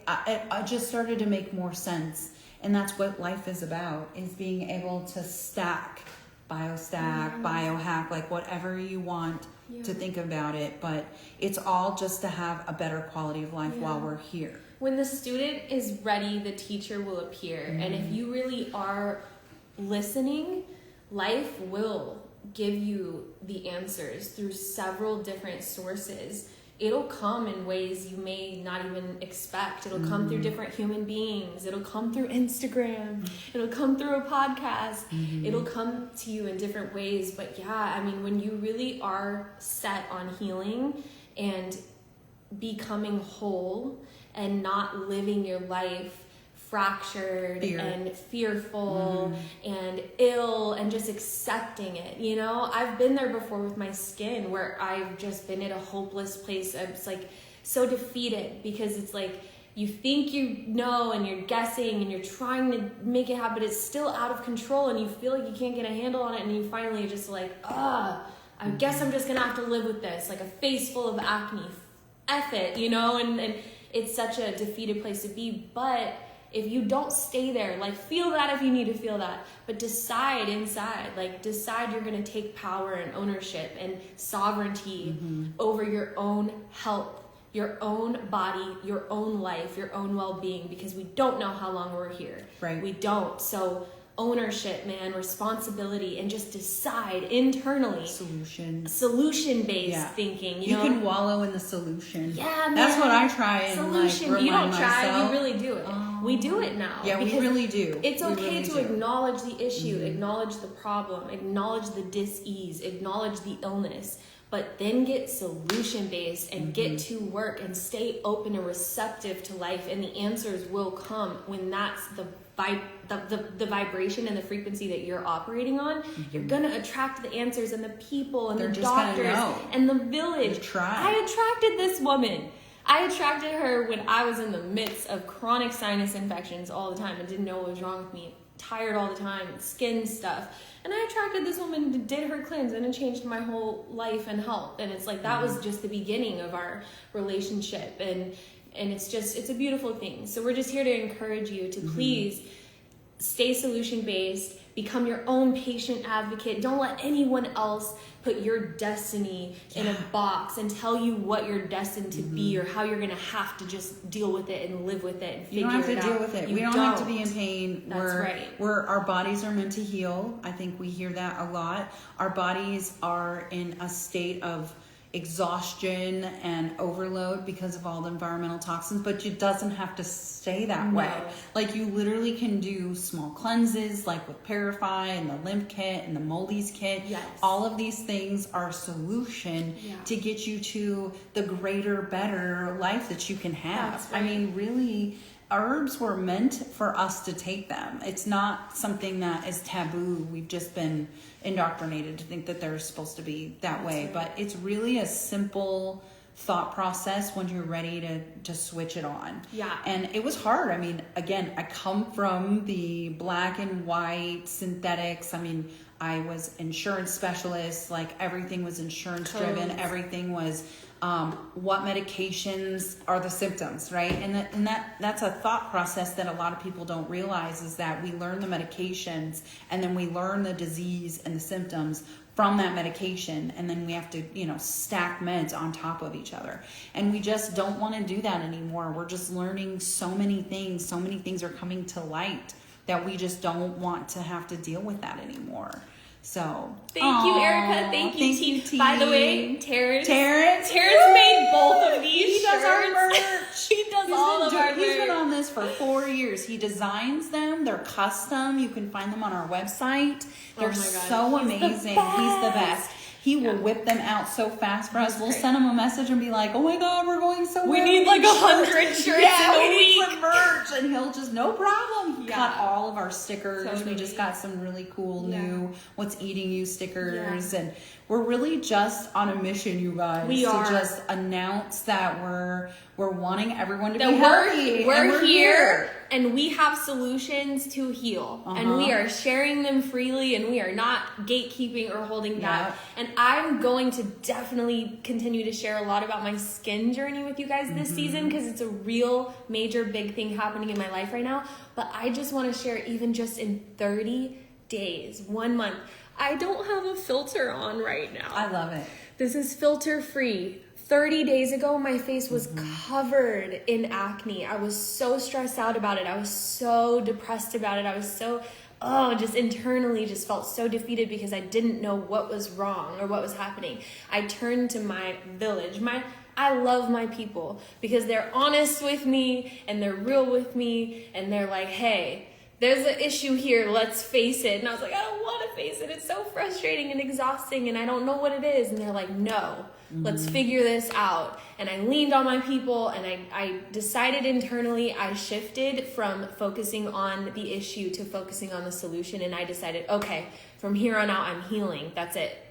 just started to make more sense. And that's what life is about, is being able to stack, biohack, like whatever you want to think about it. But it's all just to have a better quality of life while we're here. When the student is ready, the teacher will appear. And if you really are listening, life will give you the answers through several different sources. It'll come in ways you may not even expect. It'll come through different human beings. It'll come through Instagram. It'll come through a podcast. It'll come to you in different ways. But yeah, I mean, when you really are set on healing and becoming whole and not living your life fractured and fearful and ill and just accepting it, you know? I've been there before with my skin where I've just been at a hopeless place. I was like so defeated because it's like you think you know and you're guessing and you're trying to make it happen, but it's still out of control and you feel like you can't get a handle on it, and you finally are just like, I guess I'm just gonna have to live with this, like a face full of acne. F it, you know? And it's such a defeated place to be. But if you don't stay there, like feel that if you need to feel that, but decide inside, like decide you're going to take power and ownership and sovereignty over your own health, your own body, your own life, your own well-being, because we don't know how long we're here. Right. We don't. So ownership, man, responsibility, and just decide internally. Solution-based thinking. You know? can wallow in the solution. Yeah, man. That's what I try and solution. like remind You don't myself. try, we really do it. We do it now. Yeah, we really do. It's We okay really to do. acknowledge the issue, acknowledge the problem, acknowledge the dis-ease, acknowledge the illness, but then get solution based and get to work and stay open and receptive to life, and the answers will come when that's the vibration and the frequency that you're operating on. You're gonna attract the answers and the people and They're the just gonna doctors know. and the village. Try. I attracted this woman. I attracted her when I was in the midst of chronic sinus infections all the time and didn't know what was wrong with me. Tired all the time, skin stuff. And I attracted this woman who did her cleanse, and it changed my whole life and health. And it's like, that was just the beginning of our relationship. And it's a beautiful thing. So we're just here to encourage you to please stay solution based, become your own patient advocate. Don't let anyone else put your destiny in a box and tell you what you're destined to be or how you're going to have to just deal with it and live with it and figure it out. You don't have to deal with it. We don't have to be in pain. That's right. Our bodies are meant to heal. I think we hear that a lot. Our bodies are in a state of exhaustion and overload because of all the environmental toxins, but it doesn't have to stay that way. Like, you literally can do small cleanses, like with ParaFy and the lymph kit and the moldies kit. Yes. All of these things are a solution to get you to the greater, better life that you can have. That's right. I mean, really, herbs were meant for us to take them. It's not something that is taboo. We've just been indoctrinated to think that they're supposed to be that way. Right. But it's really a simple thought process when you're ready to switch it on. Yeah. And it was hard. I mean, again, I come from the black and white synthetics. I mean, I was insurance specialist. Like, everything was insurance driven. Everything was what medications are the symptoms, right? And that's a thought process that a lot of people don't realize, is that we learn the medications and then we learn the disease and the symptoms from that medication, and then we have to, stack meds on top of each other. And we just don't want to do that anymore. We're just learning so many things. So many things are coming to light that we just don't want to have to deal with that anymore. So thank you, Erica. Thank you, T. By the way, Terrence made both of these. He does our merch. He does all of our merch. He's been on this for 4 years. He designs them. They're custom. You can find them on our website. They're so amazing. He's the best. He will whip them out so fast for us. We'll send him a message and be like, "Oh my God, we're going so well. We need like 100 shirts in a week." We need some merch." And he'll just, no problem. He cut all of our stickers. Totally. We just got some really cool new "What's Eating You" stickers. And we're really just on a mission, you guys. We are. To just announce that we're wanting everyone to be That healthy. we're here, and we have solutions to heal, and we are sharing them freely, and we are not gatekeeping or holding back. And I'm going to definitely continue to share a lot about my skin journey with you guys this season, because it's a real major big thing happening in my life right now. But I just want to share, even just in 30 days, 1 month, I don't have a filter on right now. I love it. This is filter free. 30 days ago, my face was covered in acne. I was so stressed out about it. I was so depressed about it. I was so, just internally just felt so defeated because I didn't know what was wrong or what was happening. I turned to my village. I love my people because they're honest with me and they're real with me, and they're like, "Hey, there's an issue here, let's face it." And I was like, "I don't want to face it. It's so frustrating and exhausting and I don't know what it is." And they're like, "No, let's figure this out." And I leaned on my people, and I decided internally, I shifted from focusing on the issue to focusing on the solution. And I decided, okay, from here on out, I'm healing. That's it.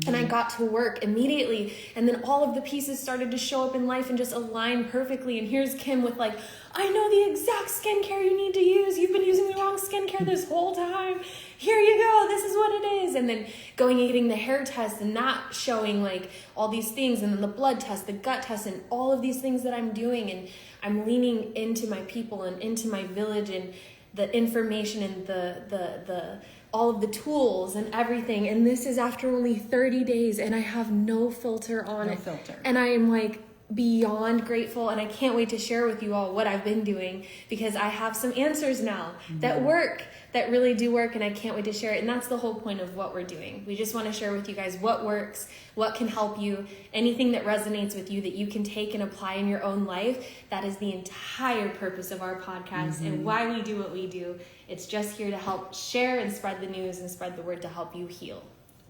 And I got to work immediately, and then all of the pieces started to show up in life and just align perfectly. And here's Kim with like, "I know the exact skincare you need to use. You've been using the wrong skincare this whole time. Here you go. This is what it is." And then going and getting the hair test and not showing like all these things, and then the blood test, the gut test, and all of these things that I'm doing. And I'm leaning into my people and into my village and the information and the all of the tools and everything. And this is after only 30 days, and I have no filter on it. No filter. And I am like beyond grateful, and I can't wait to share with you all what I've been doing, because I have some answers now that work, that really do work, and I can't wait to share it. And that's the whole point of what we're doing. We just want to share with you guys what works, what can help you, anything that resonates with you that you can take and apply in your own life. That is the entire purpose of our podcast and why we do what we do. It's just here to help share and spread the news and spread the word to help you heal.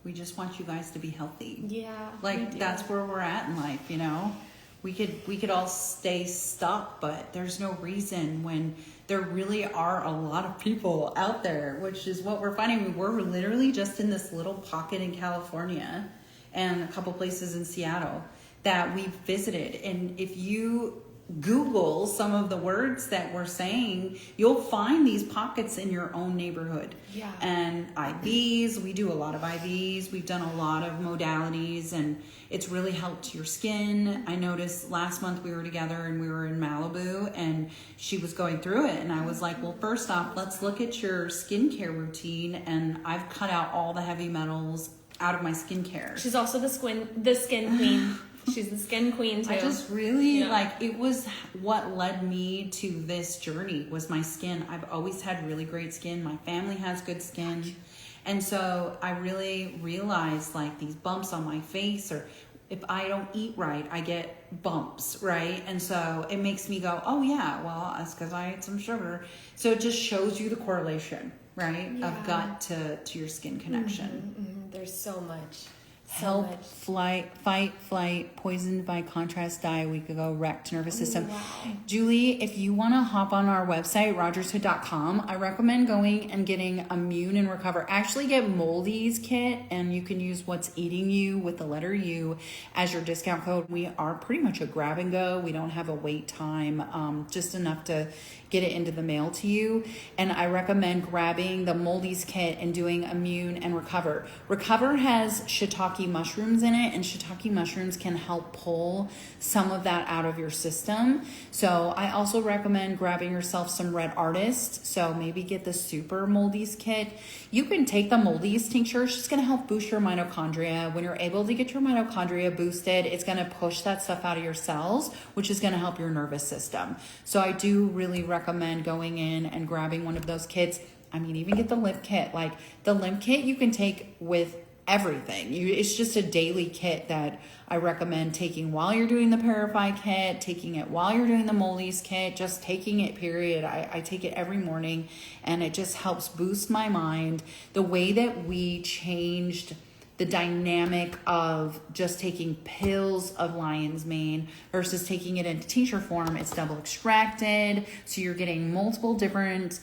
We just want you guys to be healthy. Yeah. Like, that's where we're at in life, you know? We could all stay stuck, but there's no reason when there really are a lot of people out there, which is what we're finding. We're literally just in this little pocket in California and a couple places in Seattle that we've visited. And if you Google some of the words that we're saying, you'll find these pockets in your own neighborhood. Yeah. And IVs, we do a lot of IVs. We've done a lot of modalities, and it's really helped your skin. I noticed last month we were together and we were in Malibu, and she was going through it. And I was like, well, first off, let's look at your skincare routine. And I've cut out all the heavy metals out of my skincare. She's also the skin queen. She's the skin queen too. I just really like, it was what led me to this journey was my skin. I've always had really great skin. My family has good skin. And so I really realized like these bumps on my face, or if I don't eat right, I get bumps, right? And so it makes me go, oh yeah, well, that's because I ate some sugar. So it just shows you the correlation, right? Yeah. Of gut to your skin connection. Mm-hmm. There's so much. Help, fight, flight, poisoned by contrast, die a week ago, wrecked nervous system. Wow. Julie, if you want to hop on our website, rogershood.com, I recommend going and getting Immune and Recover. Actually get Moldy's kit, and you can use What's Eating You with the letter U as your discount code. We are pretty much a grab and go. We don't have a wait time, just enough to get it into the mail to you. And I recommend grabbing the Moldy's kit and doing Immune and Recover. Recover has shiitake mushrooms in it, and shiitake mushrooms can help pull some of that out of your system. So I also recommend grabbing yourself some Red Artist. So maybe get the super Moldy's kit. You can take the Moldy's tincture. It's just going to help boost your mitochondria. When you're able to get your mitochondria boosted, it's going to push that stuff out of your cells, which is going to help your nervous system. So I do really recommend going in and grabbing one of those kits. I mean, even get the lymph kit. Like the lymph kit you can take with everything. It's just a daily kit that I recommend taking while you're doing the ParaFy kit, taking it while you're doing the Moldy's kit, just taking it, period. I take it every morning, and it just helps boost my mind. The way that we changed the dynamic of just taking pills of lion's mane versus taking it in tincture form, it's double extracted. So you're getting multiple different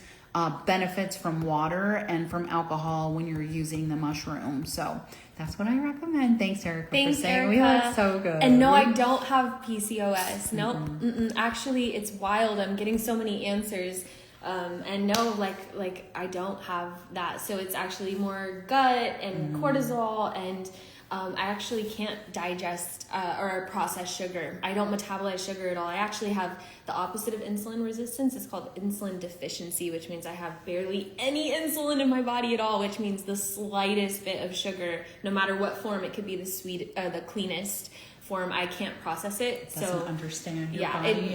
benefits from water and from alcohol when you're using the mushroom. So that's what I recommend. Thanks, Erica, for saying we look so good. And no, I don't have PCOS. Nope. Actually, it's wild. I'm getting so many answers. And no, like I don't have that. So it's actually more gut and cortisol, and I actually can't digest or process sugar. I don't metabolize sugar at all. I actually have the opposite of insulin resistance. It's called insulin deficiency, which means I have barely any insulin in my body at all, which means the slightest bit of sugar, no matter what form, it could be the cleanest form, I can't process it. Doesn't understand.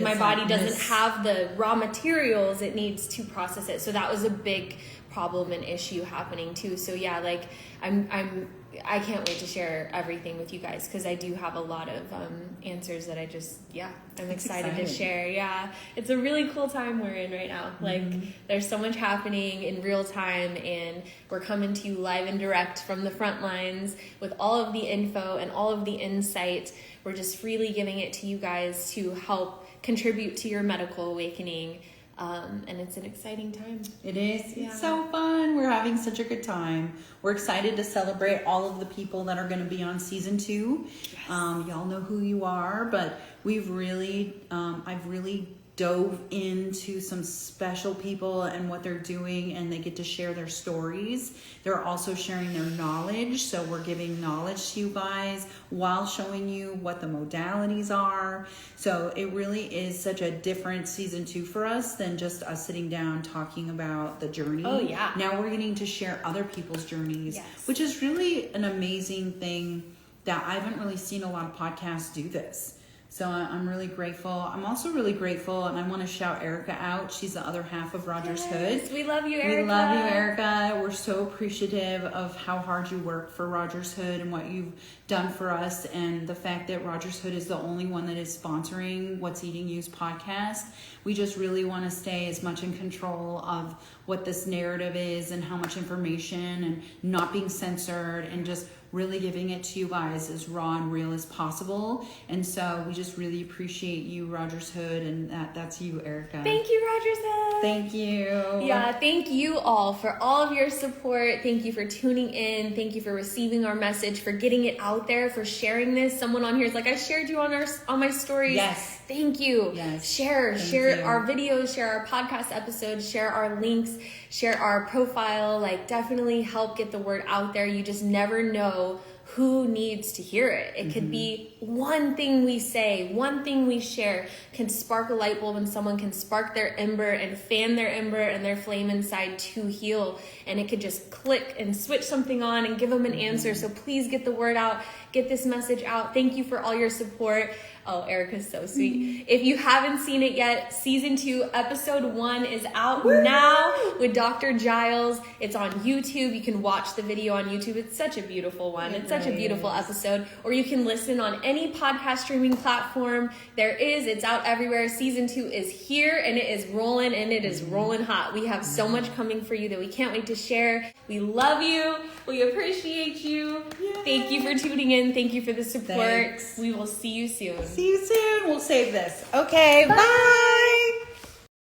My body doesn't have the raw materials it needs to process it. So that was a big problem and issue happening too. So yeah, like I can't wait to share everything with you guys, because I do have a lot of answers that I'm excited to share. Yeah, it's a really cool time we're in right now. Like there's so much happening in real time, and we're coming to you live and direct from the front lines with all of the info and all of the insight. We're just freely giving it to you guys to help contribute to your medical awakening. And it's an exciting time. It is. Yeah. It's so fun. We're having such a good time. We're excited to celebrate all of the people that are going to be on season 2. Yes. Y'all know who you are, but I've really dove into some special people and what they're doing, and they get to share their stories. They're also sharing their knowledge. So we're giving knowledge to you guys while showing you what the modalities are. So it really is such a different season 2 for us than just us sitting down talking about the journey. Oh yeah. Now we're getting to share other people's journeys, yes, which is really an amazing thing that I haven't really seen a lot of podcasts do this. So I'm really grateful. I'm also really grateful, and I want to shout Erica out. She's the other half of Rogers Hood. We love you, Erica. We love you, Erica. We're so appreciative of how hard you work for Rogers Hood and what you've done for us, and the fact that Rogers Hood is the only one that is sponsoring What's Eating You's podcast. We just really want to stay as much in control of what this narrative is and how much information, and not being censored, and just really giving it to you guys as raw and real as possible. And so we just really appreciate you, Rogers Hood, and that's you, Erica. Thank you, Rogers Hood. Thank you. Yeah, thank you all for all of your support. Thank you for tuning in. Thank you for receiving our message, for getting it out there, for sharing this. Someone on here is like, I shared you on my stories. Yes. Thank you. Yes. Share you. our videos, share our podcast episodes, share our links, share our profile. Like, definitely help get the word out there. You just never know who needs to hear it. It could be one thing we say, one thing we share can spark a light bulb, and someone can spark their ember and fan their ember and their flame inside to heal. And it could just click and switch something on and give them an answer. So please get the word out, get this message out. Thank you for all your support. Oh, Erica's so sweet. If you haven't seen it yet, season 2, episode 1 is out now with Dr. Giles. It's on YouTube. You can watch the video on YouTube. It's such a beautiful one. It's such a beautiful episode. Or you can listen on any podcast streaming platform there is. It's out everywhere. Season 2 is here, and it is rolling, and it is rolling hot. We have so much coming for you that we can't wait to share. We love you. We appreciate you. Yay. Thank you for tuning in. Thank you for the support. Thanks. We will see you soon. See you soon. We'll save this. Okay, bye.